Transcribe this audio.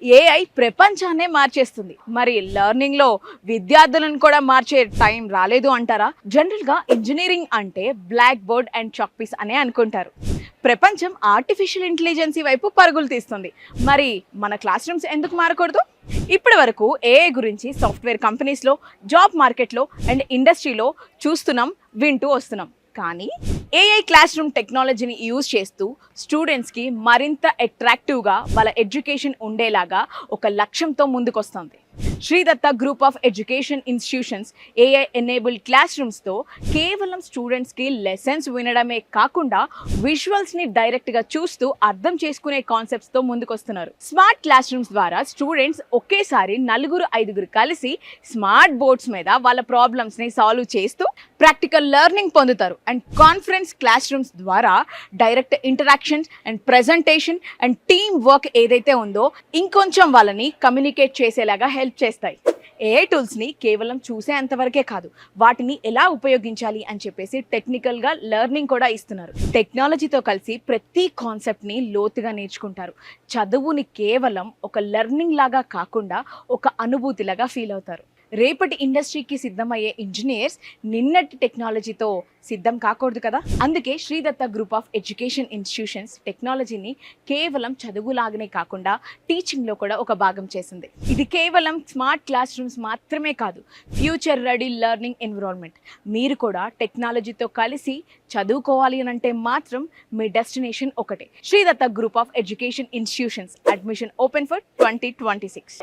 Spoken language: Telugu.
ఏఐ ప్రపంచాన్నే మార్చేస్తుంది. మరి లెర్నింగ్లో విద్యార్థులను కూడా మార్చే టైం రాలేదు అంటారా? జనరల్గా ఇంజనీరింగ్ అంటే black board and chalk piece అనే అనుకుంటారు. ప్రపంచం ఆర్టిఫిషియల్ ఇంటెలిజెన్సీ వైపు పరుగులు తీస్తుంది. మరి మన క్లాస్ రూమ్స్ ఎందుకు మారకూడదు? ఇప్పటి వరకు ఏఐ గురించి సాఫ్ట్వేర్ కంపెనీస్లో, జాబ్ మార్కెట్లో అండ్ ఇండస్ట్రీలో చూస్తున్నాం, వింటూ వస్తున్నాం. కానీ ఏఐ క్లాస్ రూమ్ టెక్నాలజీని యూజ్ చేస్తూ స్టూడెంట్స్కి మరింత అట్రాక్టివ్గా వాళ్ళ ఎడ్యుకేషన్ ఉండేలాగా ఒక లక్ష్యంతో ముందుకొస్తుంది. Sridatta group of education institutions AI enabled class రూమ్స్తో కేవలం స్టూడెంట్స్కి లెసన్స్ వినడమే కాకుండా విజువల్స్ని డైరెక్ట్గా చూస్తూ అర్థం చేసుకునే కాన్సెప్ట్స్తో ముందుకొస్తున్నారు. స్మార్ట్ క్లాస్ రూమ్స్ ద్వారా స్టూడెంట్స్ ఒకేసారి 4-5 కలిసి స్మార్ట్ బోర్డ్స్ మీద వాళ్ళ ప్రాబ్లమ్స్ని సాల్వ్ చేస్తూ ప్రాక్టికల్ లెర్నింగ్ పొందుతారు. అండ్ కాన్ఫరెన్స్ క్లాస్ రూమ్స్ ద్వారా direct interactions and presentation and team work ఏదైతే ఉందో ఇంకొంచెం వాళ్ళని కమ్యూనికేట్ చేసేలాగా హెల్ప్ చేస్తాయి. ఏఐ టూల్స్ని కేవలం చూసే అంతవరకే కాదు, వాటిని ఎలా ఉపయోగించాలి అని చెప్పేసి టెక్నికల్గా లెర్నింగ్ కూడా ఇస్తున్నారు. టెక్నాలజీతో కలిసి ప్రతి కాన్సెప్ట్ని లోతుగా నేర్చుకుంటారు. చదువుని కేవలం ఒక లెర్నింగ్ లాగా కాకుండా ఒక అనుభూతిలాగా ఫీల్ అవుతారు. రేపటి ఇండస్ట్రీకి సిద్ధమయ్యే ఇంజనీర్స్ నిన్నటి టెక్నాలజీతో సిద్ధం కాకూడదు కదా. అందుకే Sridatta group of education institutions టెక్నాలజీని కేవలం చదువులాగానే కాకుండా టీచింగ్లో కూడా ఒక భాగం చేసింది. ఇది కేవలం స్మార్ట్ క్లాస్ రూమ్స్ మాత్రమే కాదు, ఫ్యూచర్ రెడీ లెర్నింగ్ ఎన్విరాన్మెంట్. మీరు కూడా టెక్నాలజీతో కలిసి చదువుకోవాలి అని అంటే మాత్రం మీ డెస్టినేషన్ ఒకటే, Sridatta group of education institutions. Admission open for 2026.